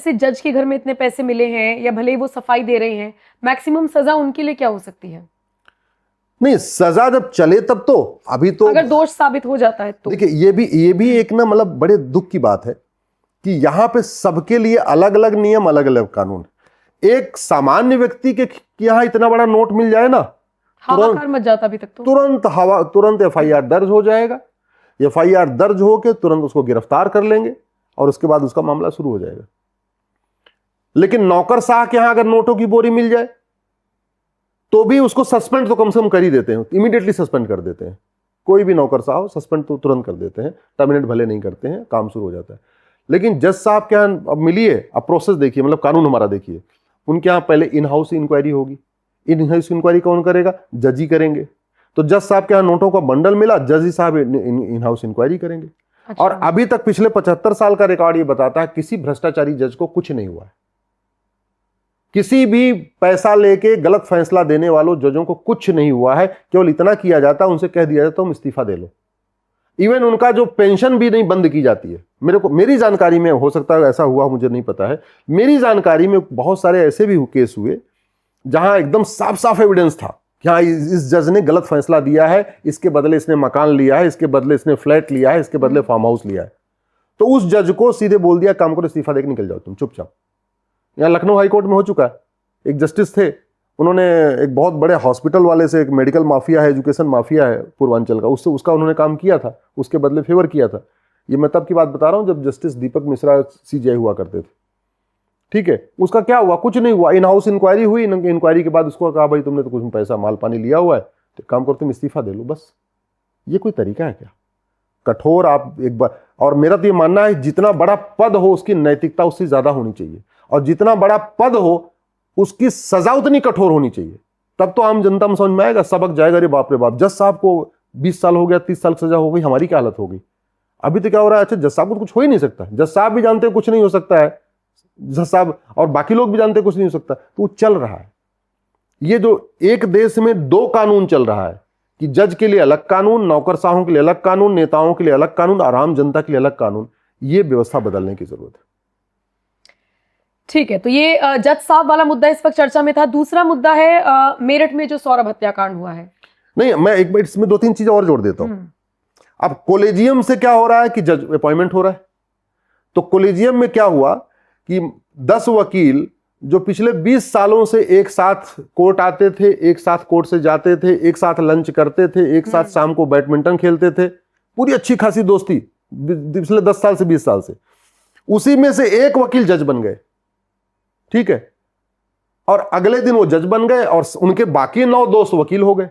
जैसे जज के घर में इतने पैसे मिले हैं या भले ही वो सफाई दे रहे हैं, मैक्सिमम सजा उनके लिए क्या हो सकती है? नहीं, सजा जब चले तब तो, अभी तो अगर दोष साबित हो जाता है तो देखिए ये भी एक ना मतलब बड़े दुख की बात है कि यहां पे सबके लिए अलग अलग नियम, अलग अलग कानून। एक सामान्य व्यक्ति के यहां इतना बड़ा नोट मिल जाए ना, हाहाकार मच जाता अभी तक तो। तुरंत एफआईआर दर्ज हो जाएगा। एफआईआर दर्ज होके तुरंत उसको गिरफ्तार कर लेंगे और उसके बाद उसका मामला शुरू हो जाएगा। लेकिन नौकरशाह के यहां अगर नोटों की बोरी मिल जाए तो भी उसको सस्पेंड तो कम से कम कर ही देते हैं, इमीडिएटली सस्पेंड कर देते हैं। कोई भी नौकरशाह हो, सस्पेंड तो तुरंत कर देते हैं, टर्मिनेट भले नहीं करते हैं, काम शुरू हो जाता है। लेकिन जज साहब के यहाँ अब मिलिए, अब प्रोसेस देखिए, मतलब कानून हमारा देखिए। उनके यहाँ पहले इन हाउस इंक्वायरी होगी। इन हाउस इंक्वायरी कौन करेगा? जज ही करेंगे। तो जज साहब के यहाँ नोटों का बंडल मिला, जज ही साहब इन हाउस इंक्वायरी करेंगे। अच्छा। और अभी तक पिछले 75 साल का रिकॉर्ड ये बताता है किसी भ्रष्टाचारी जज को कुछ नहीं हुआ है। किसी भी पैसा लेके गलत फैसला देने वालों जजों को कुछ नहीं हुआ है। केवल इतना किया जाता है, उनसे कह दिया जाता है तुम इस्तीफा दे लो। इवन उनका जो पेंशन भी नहीं बंद की जाती है। मेरी जानकारी में, हो सकता है ऐसा हुआ, मुझे नहीं पता है, मेरी जानकारी में बहुत सारे ऐसे भी केस हुए जहां एकदम साफ साफ एविडेंस था कि हाँ इस जज ने गलत फैसला दिया है, इसके बदले इसने मकान लिया है, इसके बदले इसने फ्लैट लिया है, इसके बदले फार्म हाउस लिया है। तो उस जज को सीधे बोल दिया काम करो, इस्तीफा देकर निकल जाओ तुम चुपचाप। यहाँ लखनऊ हाईकोर्ट में हो चुका है। एक जस्टिस थे, उन्होंने एक बहुत बड़े हॉस्पिटल वाले से, एक मेडिकल माफिया है, एजुकेशन माफिया है पूर्वांचल का, उससे उसका उन्होंने काम किया था, उसके बदले फेवर किया था। ये मैं तब की बात बता रहा हूं जब जस्टिस दीपक मिश्रा सीजेआई हुआ करते थे। ठीक है, उसका क्या हुआ? कुछ नहीं हुआ। इन हाउस इंक्वायरी हुई, इंक्वायरी के बाद उसको कहा भाई तुमने तो कुछ पैसा माल पानी लिया हुआ है, तो काम करो तुम इस्तीफा दे लो बस। ये कोई तरीका है क्या? कठोर आप एक बार, और मेरा तो ये मानना है जितना बड़ा पद हो उसकी नैतिकता उससे ज्यादा होनी चाहिए, और जितना बड़ा पद हो उसकी सजा उतनी कठोर होनी चाहिए। तब तो आम जनता में समझ में आएगा, सबक जाएगा। अरे बाप रे बाप, जज साहब को 20 साल हो गया, 30 साल सजा हो गई, हमारी क्या हालत होगी? अभी तो क्या हो रहा है, अच्छा जज साहब को कुछ हो ही नहीं सकता, जज साहब भी जानते हैं कुछ नहीं हो सकता है, जज साहब और बाकी लोग भी जानते हैं कुछ नहीं हो सकता, तो वो चल रहा है। ये जो एक देश में दो कानून चल रहा है कि जज के लिए अलग कानून, नौकरशाहों के लिए अलग कानून, नेताओं के लिए अलग कानून, आम जनता के लिए अलग कानून, ये व्यवस्था बदलने की जरूरत है। ठीक है, तो ये जज साहब वाला मुद्दा इस वक्त चर्चा में था। दूसरा मुद्दा है मेरठ में जो सौरभ हत्याकांड हुआ है। नहीं, मैं एक बार इसमें 2-3 चीजें और जोड़ देता हूं। अब कॉलेजियम से क्या हो रहा है कि जज अपॉइंटमेंट हो रहा है। तो कॉलेजियम में क्या हुआ कि 10 वकील जो पिछले 20 सालों से एक साथ कोर्ट आते थे, एक साथ कोर्ट से जाते थे, एक साथ लंच करते थे, एक साथ शाम को बैडमिंटन खेलते थे, पूरी अच्छी खासी दोस्ती पिछले 10 साल से 20 साल से, उसी में से एक वकील जज बन गए। ठीक है, और अगले दिन वो जज बन गए और उनके बाकी 9 दोस्त वकील हो गए।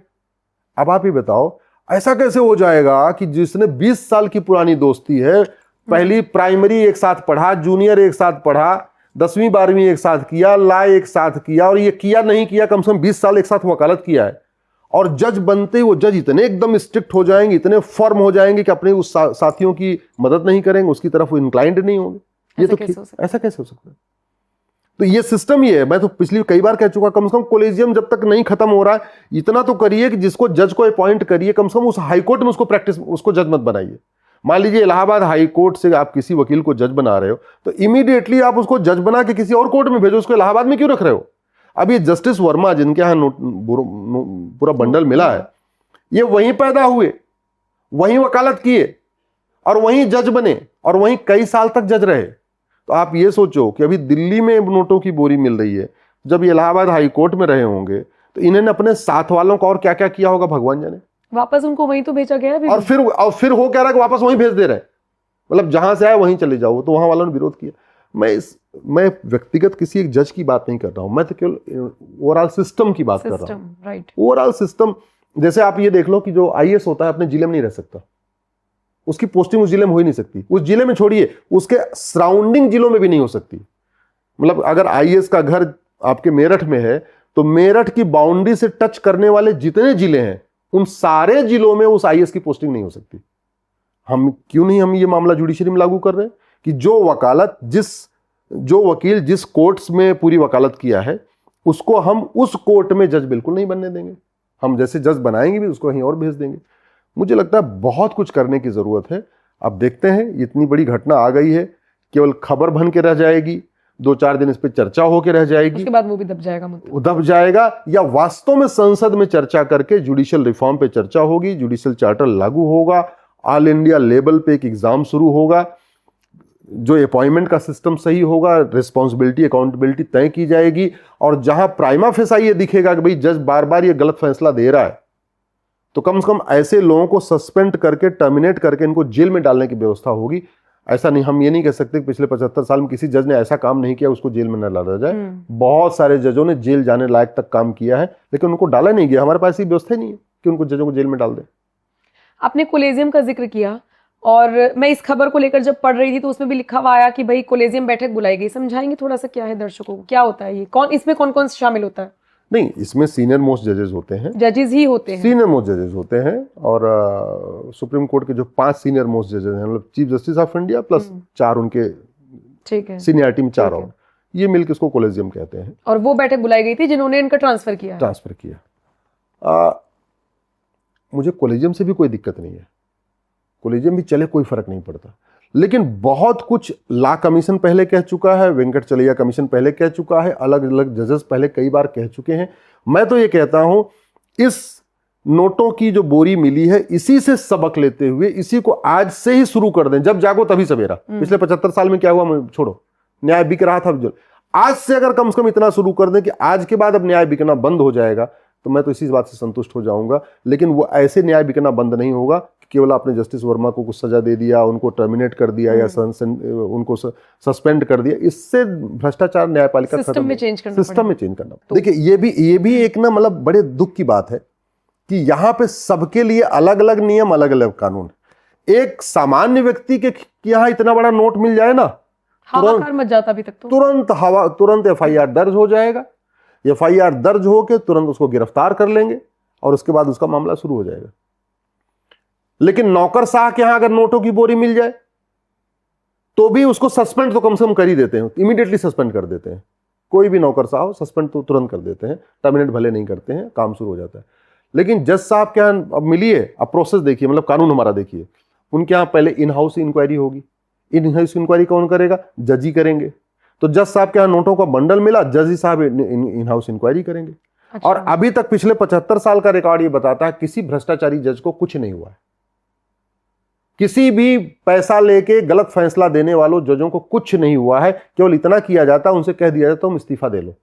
अब आप ही बताओ ऐसा कैसे हो जाएगा कि जिसने 20 साल की पुरानी दोस्ती है, पहली प्राइमरी एक साथ पढ़ा, जूनियर एक साथ पढ़ा, 10वीं 12वीं एक साथ किया, ला एक साथ किया, और ये किया नहीं किया कम से कम 20 साल एक साथ वकालत किया है, और जज बनते ही वो जज इतने एकदम स्ट्रिक्ट हो जाएंगे, इतने फर्म हो जाएंगे कि अपने उस साथियों की मदद नहीं करेंगे, उसकी तरफ वो इंक्लाइंड नहीं होंगे। ये तो ऐसा कैसे हो सकता है? तो ये सिस्टम ही है। मैं तो पिछली कई बार कह चुका, कम से कम कॉलेजियम जब तक नहीं खत्म हो रहा है, इतना तो करिए कि जिसको जज को अपॉइंट करिए, कम से कम उस हाई कोर्ट में उसको जज मत बनाइए। मान लीजिए इलाहाबाद हाई कोर्ट से आप किसी वकील को जज बना रहे हो, तो इमीडिएटली आप उसको जज बना के किसी और कोर्ट में भेजो, उसको इलाहाबाद में क्यों रख रहे हो? अब ये जस्टिस वर्मा जिनके यहाँ पूरा बंडल मिला है, ये वहीं पैदा हुए, वहीं वकालत किए और वहीं जज बने और वहीं कई साल तक जज रहे। तो आप ये सोचो कि अभी दिल्ली में नोटों की बोरी मिल रही है, जब ये इलाहाबाद हाई कोर्ट में रहे होंगे तो इन्होंने अपने साथ वालों का और क्या क्या किया होगा भगवान जाने। वापस उनको वहीं तो भेजा गया है, और फिर हो क्या रहा है कि वापस वहीं भेज दे रहे हैं, मतलब जहां से आए वहीं चले जाओ। तो वहां वालों ने विरोध किया। मैं व्यक्तिगत किसी एक जज की बात नहीं कर रहा हूं, मैं तो केवल ओवरऑल सिस्टम की बात कर रहा हूं। Right, overall system. जैसे आप ये देख लो कि जो आईएएस होता है अपने जिले में नहीं रह सकता, उसकी पोस्टिंग उस जिले में हो ही नहीं सकती। उस जिले में छोड़िए, उसके सराउंडिंग जिलों में भी नहीं हो सकती। मतलब अगर आईएएस का घर आपके मेरठ में है तो मेरठ की बाउंड्री से टच करने वाले जितने जिले हैं उन सारे जिलों में उस आईएएस की पोस्टिंग नहीं हो सकती। हम क्यों नहीं हम ये मामला जुडिशरी में लागू कर रहे हैं कि जो वकील जिस कोर्ट्स में पूरी वकालत किया है उसको हम उस कोर्ट में जज बिल्कुल नहीं बनने देंगे। हम जैसे जज बनाएंगे भी उसको कहीं और भेज देंगे। मुझे लगता है बहुत कुछ करने की जरूरत है। अब देखते हैं, इतनी बड़ी घटना आ गई है, केवल खबर बन के रह जाएगी, 2-4 दिन इस पे चर्चा होकर रह जाएगी, उसके बाद वो भी दब जाएगा मुद्दा। वो दब जाएगा, या वास्तव में संसद में चर्चा करके जुडिशियल रिफॉर्म पे चर्चा होगी, जुडिशियल चार्टर लागू होगा, ऑल इंडिया लेवल पे एक एग्जाम शुरू होगा, जो अपॉइंटमेंट का सिस्टम सही होगा, रिस्पॉन्सिबिलिटी अकाउंटेबिलिटी तय की जाएगी, और जहां प्राइमा फेसाई ये दिखेगा कि भाई जज बार बार ये गलत फैसला दे रहा है, तो कम से कम ऐसे लोगों को सस्पेंड करके, टर्मिनेट करके इनको जेल में डालने की व्यवस्था होगी। ऐसा नहीं, हम ये नहीं कह सकते कि पिछले 75 साल में किसी जज ने ऐसा काम नहीं किया उसको जेल में न डाला जाए। बहुत सारे जजों ने जेल जाने लायक तक काम किया है, लेकिन उनको डाला नहीं गया। हमारे पास ये व्यवस्था ही नहीं है कि उनको जजों को जेल में डाल दें। आपने कोलेजियम का जिक्र किया, और मैं इस खबर को लेकर जब पढ़ रही थी तो उसमें भी लिखा हुआ आया कि भाई कोलेजियम बैठक बुलाई गई। समझाएंगे थोड़ा सा क्या है दर्शकों को, क्या होता है ये, इसमें कौन कौन शामिल होता है? नहीं, इसमें सीनियर मोस्ट जजेस होते हैं, जजेस ही होते हैं, सीनियर मोस्ट जजेस होते हैं, और सुप्रीम कोर्ट के जो 5 सीनियर मोस्ट जजेस हैं, मतलब chief justice of India plus 4 उनके, ठीक है, सीनियरिटी में 4 और, ये मिलकर इसको कोलेजियम कहते हैं। और वो बैठक बुलाई गई थी जिन्होंने इनका ट्रांसफर किया। मुझे कोलेजियम से भी कोई दिक्कत नहीं है, कोलेजियम भी चले, कोई फर्क नहीं पड़ता, लेकिन बहुत कुछ लॉ कमीशन पहले कह चुका है, वेंकटचलैया कमीशन पहले कह चुका है, अलग अलग जजेस पहले कई बार कह चुके हैं। मैं तो ये कहता हूं, इस नोटों की जो बोरी मिली है, इसी से सबक लेते हुए इसी को आज से ही शुरू कर दें। जब जागो तभी सवेरा। पिछले 75 साल में क्या हुआ, छोड़ो, न्याय बिक रहा था, आज से अगर कम से कम इतना शुरू कर दें कि आज के बाद अब न्याय बिकना बंद हो जाएगा, तो मैं तो इसी बात से संतुष्ट हो जाऊंगा। लेकिन वो ऐसे न्याय बिकना बंद नहीं होगा कि केवल आपने जस्टिस वर्मा को कुछ सजा दे दिया, उनको टर्मिनेट कर दिया, या उनको सस्पेंड कर दिया। इससे भ्रष्टाचार न्यायपालिका सिस्टम में चेंज करना। देखिए, ये भी एक ना, मतलब बड़े दुख की बात है कि यहाँ पे सबके लिए अलग अलग नियम, अलग अलग कानून। एक सामान्य व्यक्ति के यहाँ इतना बड़ा नोट मिल जाए ना, हाहाकार मच जाता अभी तक तो, तुरंत FIR दर्ज हो जाएगा। FIR दर्ज होके तुरंत उसको गिरफ्तार कर लेंगे और उसके बाद उसका मामला शुरू हो जाएगा। लेकिन नौकरशाह के यहां अगर नोटों की बोरी मिल जाए तो भी उसको सस्पेंड तो कम से कम कर ही देते हैं, इमीडिएटली सस्पेंड कर देते हैं। कोई भी नौकरशाह हो, सस्पेंड तो तुरंत कर देते हैं, टर्मिनेट भले नहीं करते हैं, काम शुरू हो जाता है। लेकिन जज साहब के यहां अब मिलिए, अब प्रोसेस देखिए, मतलब कानून हमारा देखिए, उनके यहां पहले इन हाउस इंक्वायरी होगी। इन हाउस इंक्वायरी कौन करेगा? जज ही करेंगे। तो जज साहब के यहाँ नोटों का बंडल मिला, जज साहब इन हाउस इंक्वायरी करेंगे। अच्छा। और अभी तक पिछले 75 साल का रिकॉर्ड ये बताता है किसी भ्रष्टाचारी जज को कुछ नहीं हुआ है। किसी भी पैसा लेके गलत फैसला देने वालों जजों को कुछ नहीं हुआ है। केवल इतना किया जाता है, उनसे कह दिया जाता है तुम इस्तीफा दे लो।